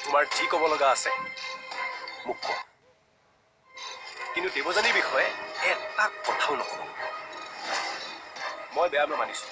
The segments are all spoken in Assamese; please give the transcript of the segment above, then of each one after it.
তোমাৰ যি ক'ব লগা আছে মোক কোৱা কিন্তু দেৱযানীৰ বিষয়ে এটা কথাও নক'ব মই বেয়া মানিছো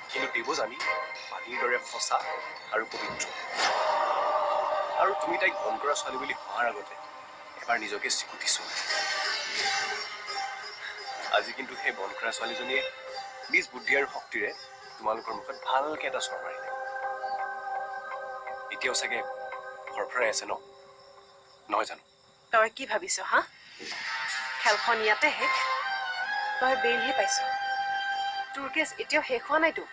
কিন্তু দেৱযানী পানীৰ দৰে সঁচা আৰু পবিত্ৰ আৰু তুমি তাইক মন কৰা ছোৱালী বুলি হোৱাৰ আগতে এবাৰ নিজকে চিকুটিছো আজি কিন্তু সেই মন কৰা ছোৱালীজনীয়ে নিজ বুদ্ধি আৰু শক্তিৰে তোমালোকৰ মুখত ভালকে এটা চৰ মাৰিলে এতিয়াও চাগে ফৰফৰাই আছে ন নহয় জানো তই কি ভাবিছ হা খেলখন ইয়াতে শেষ তই বেলহে পাইছ তোৰ কেছ এতিয়াও শেষ হোৱা নাইতো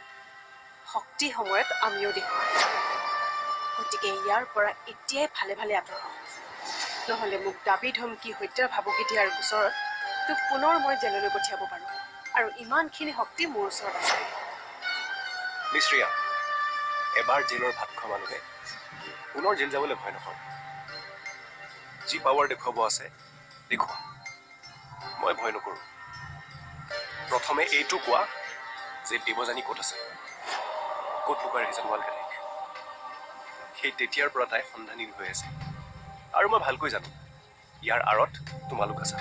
শক্তি সময়ত আমিও দেখুৱাম গতিকে ইয়াৰ পৰা এতিয়াই ভালে ভালে আঁতৰ নহ'লে মোক দাবী ধমকি হত্যাৰ ভাবুকি দিয়াৰ ওচৰত তোক পুনৰ মই জেললৈ পঠিয়াব পাৰোঁ আৰু ইমানখিনি শক্তি মোৰ ওচৰত আছে মিশ্ৰিয়া এবাৰ জেলৰ ভাত খোৱা মানুহে পুনৰ জেল যাবলৈ ভয় নকৰে যি পাৱাৰ দেখুৱাব আছে দেখুৱা মই ভয় নকৰোঁ প্ৰথমে এইটো কোৱা যে দেৱযানী ক'ত আছে ক'ত লুকাই ৰাখিছে তোমালোকে তাইক সেই তেতিয়াৰ পৰা তাই সন্ধানহীন হৈ আছে আৰু মই ভালকৈ জানো ইয়াৰ আঁৰত তোমালোক আছা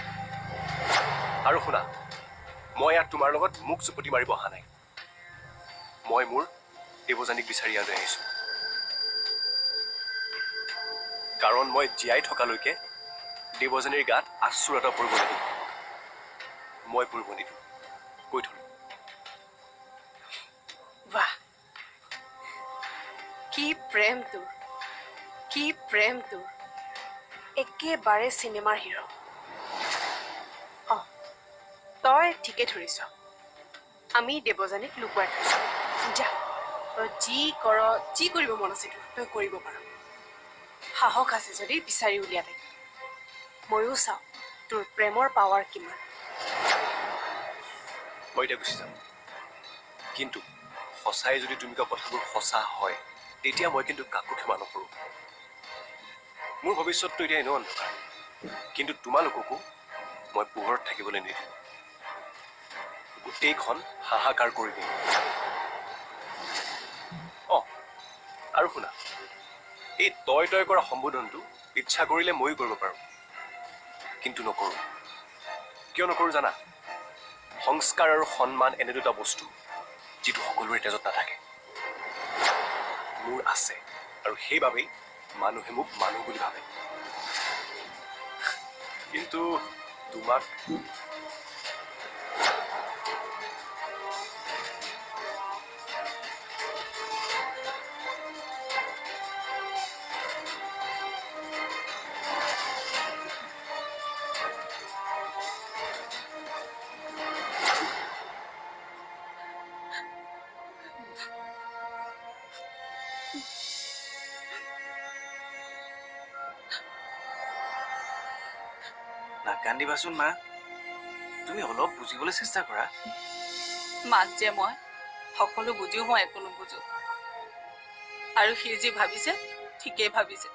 আৰু শুনা মই ইয়াত তোমাৰ লগত মুখ চুপতি মাৰিব অহা নাই মই মোৰ দেৱযানীক বিচাৰি ইয়ালৈ আহিছোঁ কাৰণ মই জীয়াই থকালৈকে দেৱযানীৰ গাত আচুৰ এটা পৰিব নিদিওঁ মই পৰিব নিদিওঁ কৈ থলো বাহ কি প্ৰেম তোৰ একেবাৰে চিনেমাৰ হিৰো তই ঠিকে ধৰিছ আমি দেৱযানীক লুকুৱাই থৈছোঁ যা তই যি কৰিব মন আছে তই কৰিব পাৰ সাহস আছে যদি বিচাৰি উলিয়া তাইক ময়ো চাওঁ তোৰ প্ৰেমৰ পাৱাৰ কিমান মই এতিয়া গুচি যাম কিন্তু সঁচাই যদি তুমি কোৱা কথাবোৰ সঁচা হয় তেতিয়া মই কিন্তু কাকো ক্ষমা নকৰোঁ মোৰ ভৱিষ্যতটো এতিয়া এনেও অন্ধকাৰ কিন্তু তোমালোককো মই পোহৰত থাকিবলৈ নিদিওঁ গোটেইখন হাহাকাৰ কৰি দিম আৰু শুনা এই তই কৰা সম্বোধনটো ইচ্ছা কৰিলে ময়ো কৰিব পাৰোঁ কিন্তু নকৰোঁ কিয় নকৰোঁ জানা সংস্কাৰ আৰু সন্মান এনে দুটা বস্তু যিটো সকলোৰে তেজত নাথাকে মোৰ আছে আৰু সেইবাবেই মানুহে মোক মানুহ বুলি ভাবে কিন্তু তোমাক নাকান্দিবাচোন মা তুমি অলপ বুজিবলৈ চেষ্টা কৰা মাক যে মই সকলো বুজিও মই একো নুবুজো আৰু সি যি ভাবিছে ঠিকেই ভাবিছে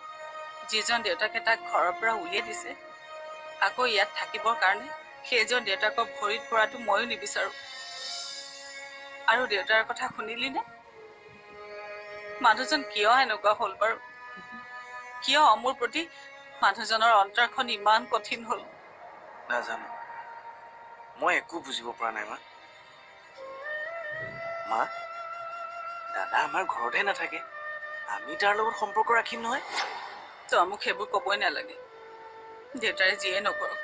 যিজন দেউতাকে তাক ঘৰৰ পৰা উলিয়াই দিছে আকৌ ইয়াত থাকিবৰ কাৰণে সেইজন দেউতাকৰ ভৰিত পৰাটো ময়ো নিবিচাৰোঁ আৰু দেউতাৰ কথা শুনিলি নে মানুহজন কিয় এনেকুৱা হ'ল বাৰু কিয় মোৰ প্ৰতি মানুহজনৰ অন্তৰখন ইমান কঠিন হ'ল নাজানো মই একো বুজিব পৰা নাই মা দাদা আমাৰ ঘৰতে নাথাকে আমি তাৰ লগত সম্পৰ্ক ৰাখিম নহয় তই মোক সেইবোৰ ক'বই নালাগে দেউতাৰে যিয়ে নকৰক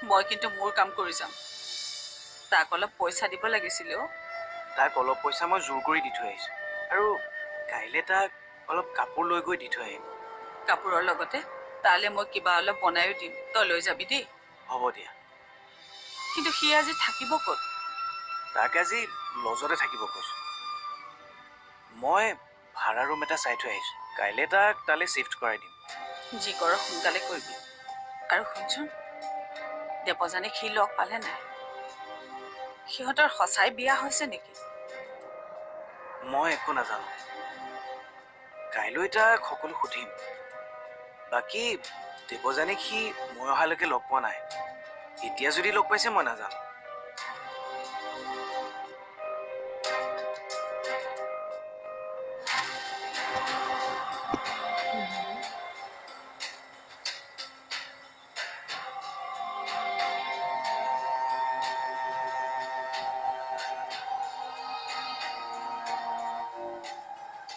মই কিন্তু মোৰ কাম কৰি যাম তাক অলপ পইচা দিব লাগিছিলে তাক অলপ পইচা মই জোৰ কৰি দি থৈ আহিছোঁ আৰু কাইলৈ তাক অলপ কাপোৰ লৈ গৈ দি থৈ আহিম কাপোৰৰ লগতে তালৈ মই কিবা অলপ বনায়ো দিম তই লৈ যাবি দেই হ'ব দিয়া কিন্তু সি আজি থাকিব ক'ত তাক আজি লজতে থাকিব কৈছোঁ মই ভাড়া ৰুম এটা চাই থৈ আহিছোঁ কাইলৈ তাক তালৈ শ্বিফ্ট কৰাই দিম যি কৰ সোনকালে কৰিবি আৰু শুনচোন দেৱযানীক সি লগ পালে নাই সিহঁতৰ সঁচাই বিয়া হৈছে নেকি মই একো নাজানো কাইলৈ তাক সকলো সুধিম বাকী দেৱযানীক সি মই অহালৈকে লগ পোৱা নাই এতিয়া যদি লগ পাইছে মই নাজানো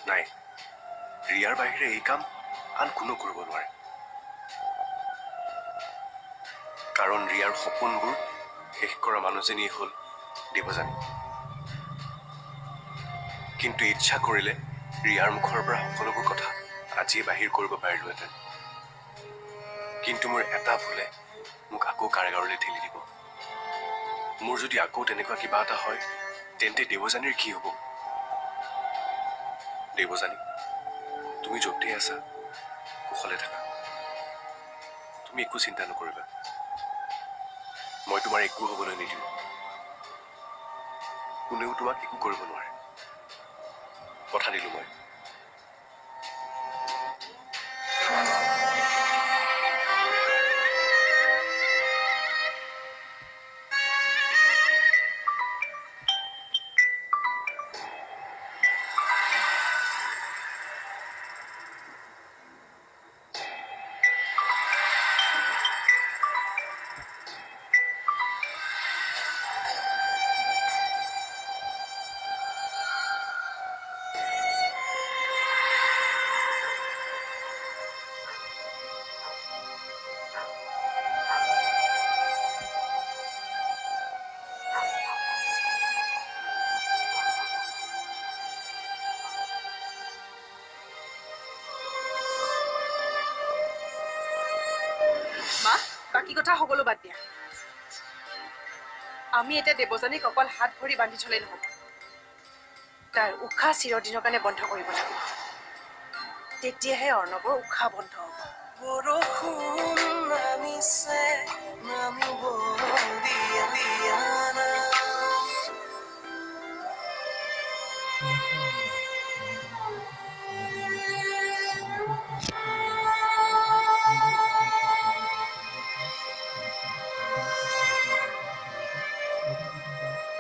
নাই, ৰিয়াৰ বাহিৰে এই কাম আন কোনো কৰিব নোৱাৰে। কাৰণ ৰিয়াৰ সপোনবোৰ শেষ কৰা মানুহজনীয়ে হ'ল দেৱযানী। কিন্তু ইচ্ছা কৰিলে ৰিয়াৰ মুখৰ পৰা সকলোবোৰ কথা আজিয়ে বাহিৰ কৰিব পাৰিলোহেঁতেন। কিন্তু মোৰ এটা ভুলে মোক আকৌ কাৰাগাৰলৈ ঠেলি দিব। মোৰ যদি আকৌ তেনেকুৱা কিবা এটা হয় তেন্তে দেৱযানীৰ কি হ'ব? দেৱযানী, তুমি য'তে আছা কুশলে থাকা। তুমি একো চিন্তা নকৰিবা, মই তোমাৰ একো হ'বলৈ নিদিওঁ। কোনেও তোমাক একো কৰিব নোৱাৰে, কথা দিলো মই। মা, বাকী কথা সকলো বাদ দিয়া। আমি এতিয়া দেৱযানীক অকল হাত ভৰি বান্ধি থলেই নহ'ব, তাৰ উশাহ চিৰদিনৰ কাৰণে বন্ধ কৰিব লাগিব। তেতিয়াহে অৰ্ণৱৰ উশাহ বন্ধ হ'ব। বৰষুণ নামিছে, নামিব দিয়া দিয়া না।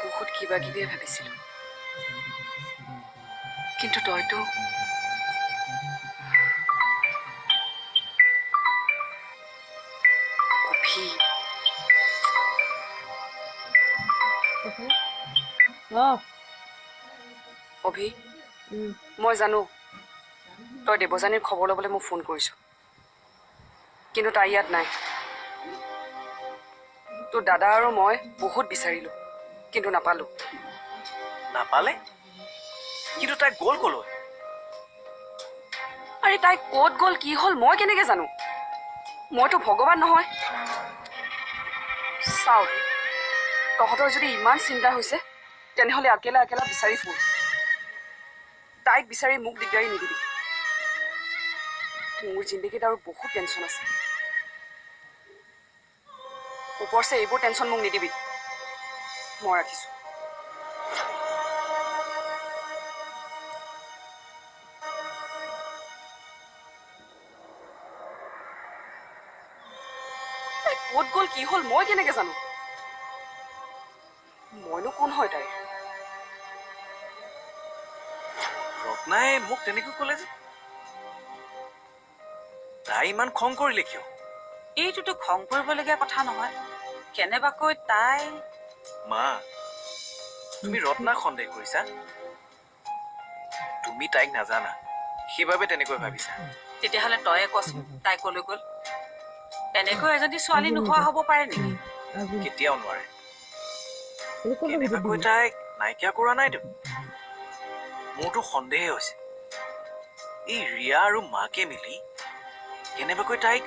বহুত কিবা কিবিয়ে ভাবিছিলো, কিন্তু তইতো অভি, মই জানো তই দেৱযানীৰ খবৰ ল'বলৈ মোক ফোন কৰিছ, কিন্তু তাই ইয়াত নাই। তোৰ দাদা আৰু মই বহুত বিচাৰিলো, কিন্তু নাপালো। নাপালে? কিন্তু তাই গ'ল কলৈ? আৰে তাই ক'ত গ'ল কি হ'ল মই কেনেকে জানো? মইতো ভগৱান নহয়। চাও, তহঁতৰ যদি ইমান চিন্তা হৈছে তেনেহ'লে একেলা একেলা বিচাৰি ফুৰ। তাইক বিচাৰি মোক দিগদাৰি নিদিবি। মোৰ জিন্দগীত আৰু বহুত টেনশ্যন আছে। ওপৰছে এইবোৰ টেনশ্যন মোক নিদিবি। মই ৰাখিছো। ক'ত গ'ল কি হ'ল মই কেনেকে জানো? মইনো কোন হয় তাই? ৰত্নাই মোক তেনেকৈ ক'লে যে, তাই ইমান খং কৰিলে কিয়? এইটোতো খং কৰিবলগীয়া কথা নহয়। কেনেবাকৈ তাই মা, তুমি ৰত্নাক সন্দেহ কৰিছা? তুমি তাইক নাজানা, সেইবাবে তেনেকৈ ভাবিছা। তেতিয়াহ'লে তয়ে কচোন তাই কলৈ গ'ল? এনেকৈ এজনী ছোৱালী নোহোৱা হ'ব পাৰে নেকি? কেতিয়াও নোৱাৰে। কেনেবাকৈ তাইক নাইকিয়া কৰা নাইতো। মোৰতো সন্দেহে হৈছে, এই ৰিয়া আৰু মাকে মিলি কেনেবাকৈ তাইক,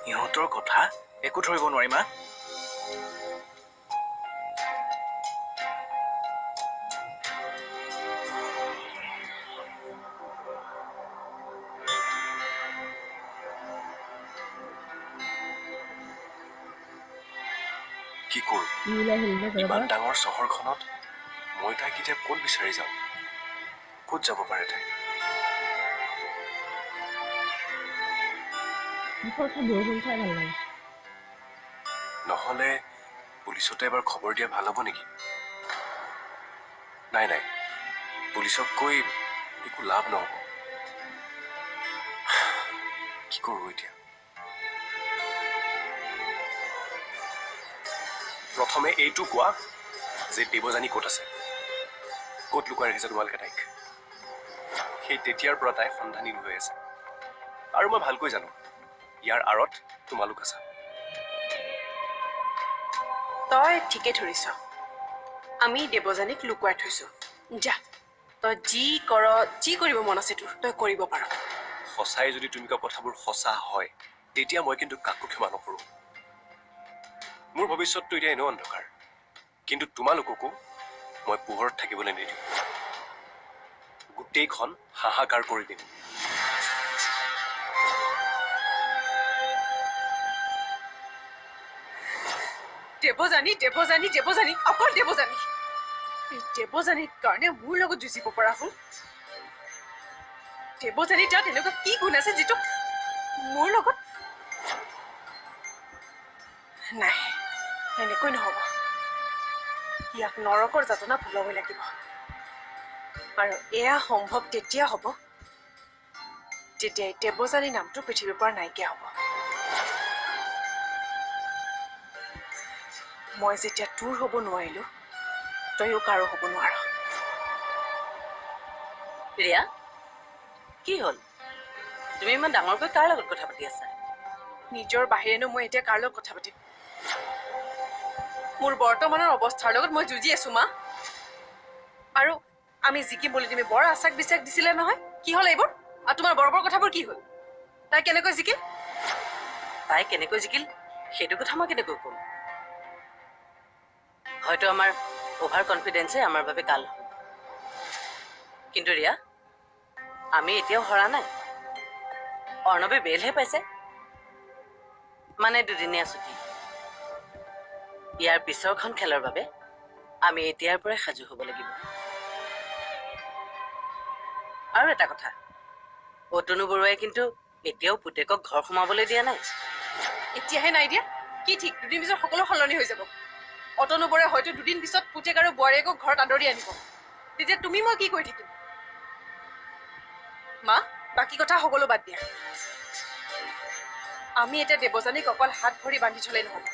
ইহঁতৰ কথা একো ধৰিব নোৱাৰি মা। কি কৰোঁ? ইমান ডাঙৰ চহৰখনত মই তাইক এতিয়া ক'ত বিচাৰি যাওঁ? ক'ত যাব পাৰে তাই? নহ'লে পুলিচতে এবাৰ খবৰ দিয়া ভাল হ'ব নেকি? নাই নাই, পুলিচক কৈ একো লাভ নহ'ব। কি কৰোঁ এতিয়া? প্ৰথমে এইটো কোৱা যে দেৱযানী ক'ত আছে? ক'ত লুকুৱাই ৰাখিছে তোমালোকে তাইক? সেই তেতিয়াৰ পৰা তাই সন্ধানহীন হৈ আছে আৰু মই ভালকৈ জানো ইয়াৰ আঁৰত তোমালোক আছা তই ঠিকে ধৰিছ আমি দেৱযানীক লুকুৱাই থৈছো যা তই যি কৰিব মন আছে তোৰ তই কৰিব পাৰ সঁচাই যদি তুমি কোৱা কথাবোৰ সঁচা হয় তেতিয়া মই কিন্তু কাকো ক্ষমা নকৰোঁ মোৰ ভৱিষ্যতটো এতিয়া এনেও অন্ধকাৰ কিন্তু তোমালোককো মই পোহৰত থাকিবলৈ নিদিওঁ গোটেইখন হাহাকাৰ কৰি দিম দেৱযানী অকল দেৱযানী এই দেৱযানীৰ কাৰণে মোৰ লগত যুঁজিব পৰা হ'ল দেৱযানী তাত এনেকুৱা কি গুণ আছে যিটো মোৰ লগত নাই এনেকৈ নহ'ব ইয়াক নৰকৰ যাতনা ভুলাবই লাগিব আৰু এয়া সম্ভৱ তেতিয়া হ'ব যেতিয়াই দেৱযানী নামটো পৃথিৱীৰ পৰা নাইকিয়া হ'ব মই যেতিয়া তোৰ হ'ব নোৱাৰিলো তইও কাৰো হ'ব নোৱাৰ ৰিয়া কি হ'ল তুমি ইমান ডাঙৰকৈ কাৰ লগত কথা পাতি আছা নিজৰ বাহিৰেনো মই এতিয়া কাৰ লগত কথা পাতিম মোৰ বৰ্তমানৰ অৱস্থাৰ লগত মই যুঁজি আছো মা আৰু আমি জিকিম বুলি তুমি বৰ আশাক বিশ্বাস দিছিলে নহয় কি হ'ল এইবোৰ আৰু তোমাৰ বৰ কথাবোৰ কি হ'ল তাই কেনেকৈ জিকিল সেইটো কথা মই কেনেকৈ ক'ম হয়তো আমাৰ অভাৰ কনফিডেন্সে আমাৰ বাবে কাল হ'ল কিন্তু ৰিয়া আমি এতিয়াও হৰা নাই অৰ্ণৱে বেলহে পাইছে মানে দুদিনীয়া ছুটি ইয়াৰ পিছৰখন খেলৰ বাবে আমি এতিয়াৰ পৰাই সাজু হ'ব লাগিব আৰু এটা কথা অতনু বৰুৱাই কিন্তু এতিয়াও পুতেকক ঘৰ সোমাবলৈ দিয়া নাই এতিয়াহে নাই দিয়া কি ঠিক দুদিন পিছত সকলো সলনি হৈ যাব অতনু বৰে হয়তো দুদিন পিছত পুতেক আৰু বোৱাৰীয়েকক ঘৰত আদৰি আনিব তেতিয়া তুমি মই কি কৰি থাকিম মা বাকী কথা সকলো বাদ দিয়া আমি এতিয়া দেৱযানীক অকল হাত ভৰি বান্ধি থলেই নহ'ব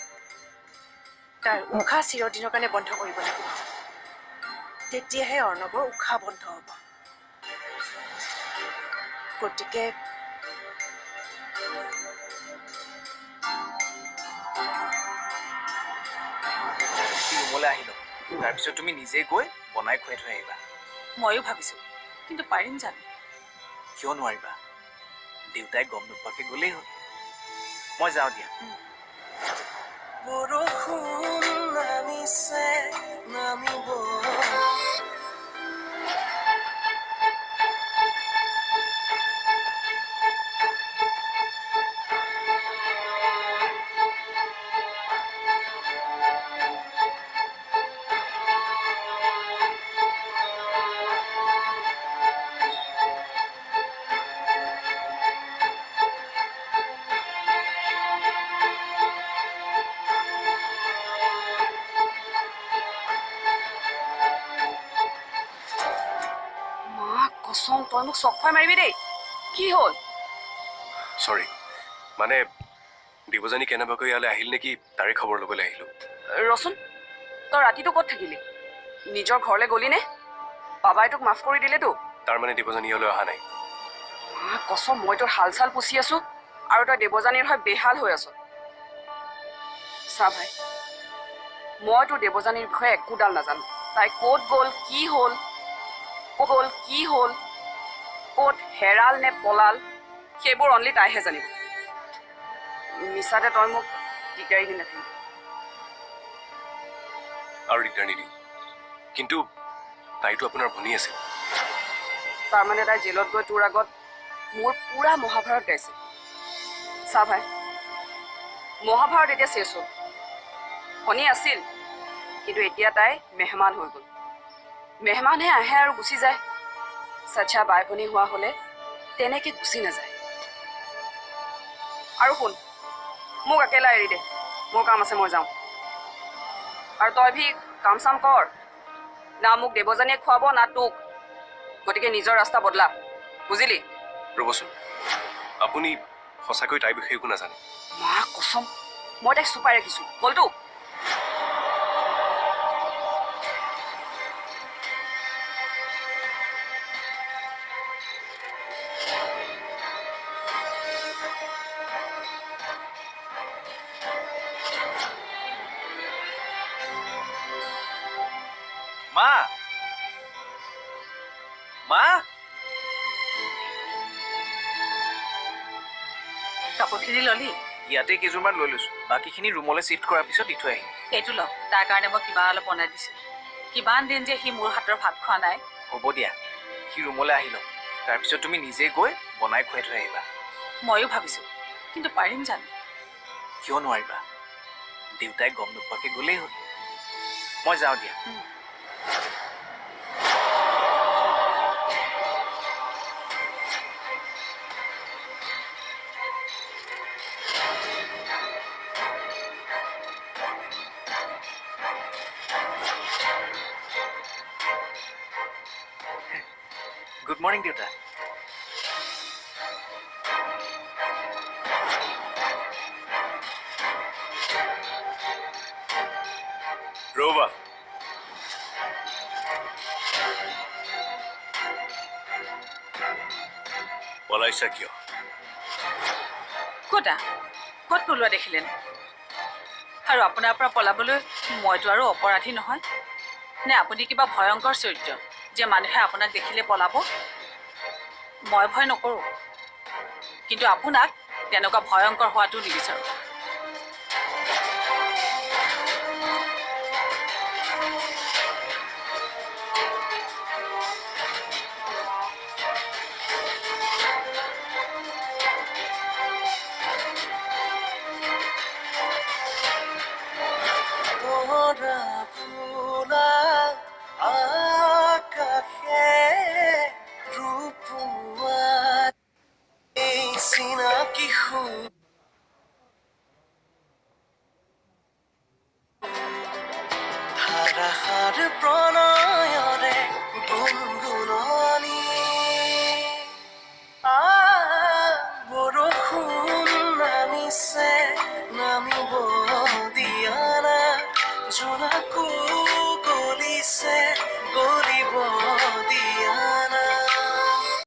তাৰ উশাহ চিৰদিনৰ কাৰণে বন্ধ কৰিব লাগিব তেতিয়াহে অৰ্ণৱৰ উশাহ বন্ধ হ'ব গতিকে ৰুমলৈ আহি লওঁ তাৰপিছত তুমি নিজে গৈ বনাই খুৱাই থৈ আহিবা ময়ো ভাবিছো কিন্তু পাৰিম জানো কিয় নোৱাৰিবা দেউতাই গম নোপোৱাকৈ গ'লেই হ'ল মই যাওঁ দিয়া বৰষুণ নামিছে নামিব কচম তই মোক চক খুৱাই মাৰিবি দেই কি হ'ল চৰি মানে দেৱযানী কেনেবাকৈ ইয়ালৈ আহিল নেকি তাৰে খবৰ ল'বলৈ আহিলোঁ ৰচোন তই ৰাতিটো ক'ত থাকিলি নিজৰ ঘৰলৈ গলি নে বাবাই তোক মাফ কৰি দিলেতো তাৰমানে দেৱযানী ইয়ালৈ অহা নাই কচম মই তোৰ হাল চাল পুচি আছো আৰু তই দেৱযানীৰ হৈ বেহাল হৈ আছ চা ভাই মই তোৰ দেৱযানীৰ বিষয়ে একোডাল নাজানো তাই ক'ত গ'ল কি হ'ল ক'ত হেৰাল নে পলাল সেইবোৰ অনলি তাইহে জানিব মিছাতে তই মোক দিগদাৰি দি নাথাকিবি আৰু দিগদাৰ নিদিওঁ কিন্তু তাইতো আপোনাৰ ভনী আছিল তাৰমানে তাই জেলত গৈ তোৰ আগত মোৰ পুৰা মহাভাৰত গাইছে চা ভাই মহাভাৰত এতিয়া শেষ হ'ল ভনী আছিল কিন্তু এতিয়া তাই মেহমান হৈ গ'ল মেহমানহে আহে আৰু গুচি যায় চাচা বাই ভনী হোৱা হ'লে তেনেকৈ গুচি নাযায় আৰু শুন মোক একেলা এৰি দে মোৰ কাম আছে মই যাওঁ আৰু তই ভি কাম চাম কৰ না মোক দেৱযানীয়ে খুৱাব না তোক গতিকে নিজৰ ৰাস্তা বদলা বুজিলি ৰ'বচোন আপুনি সঁচাকৈ তাইৰ বিষয়ে একো নাজানে মা কচম মই তাইক চুপাই ৰাখিছোঁ বলতো মা কাপোৰখিনি ললি ইয়াতে কেইযোৰমান লৈ লৈছো বাকীখিনি ৰুমলৈ চিফ্ট কৰাৰ পিছত দি থৈ আহিম সেইটো ল তাৰ কাৰণে মই কিবা অলপ বনাই দিছোঁ কিমান দিন যে সি মোৰ হাতৰ ভাত খোৱা নাই হ'ব দিয়া সি ৰুমলৈ আহি লওক তাৰপিছত তুমি নিজে গৈ বনাই খুৱাই থৈ আহিবা ময়ো ভাবিছোঁ কিন্তু পাৰিম জানো কিয় নোৱাৰিবা দেউতাই গম নোপোৱাকৈ গ'লেই হ'ল মই যাওঁ দিয়া গুড মৰ্ণিং দেউতা ৰবা পলাইছা কিয় ক'তা ক'ত পলোৱা দেখিলেন আৰু আপোনাৰ পৰা পলাবলৈ মইতো আৰু অপৰাধী নহয় নে আপুনি কিবা ভয়ংকৰ চৰিত্ৰ যে মানুহে আপোনাক দেখিলে পলাব মই ভয় নকৰোঁ কিন্তু আপোনাক তেনেকুৱা ভয়ংকৰ হোৱাটো নিবিচাৰোঁ প্ৰণয়ৰে গুণগুণনি বৰষুণ নামিছে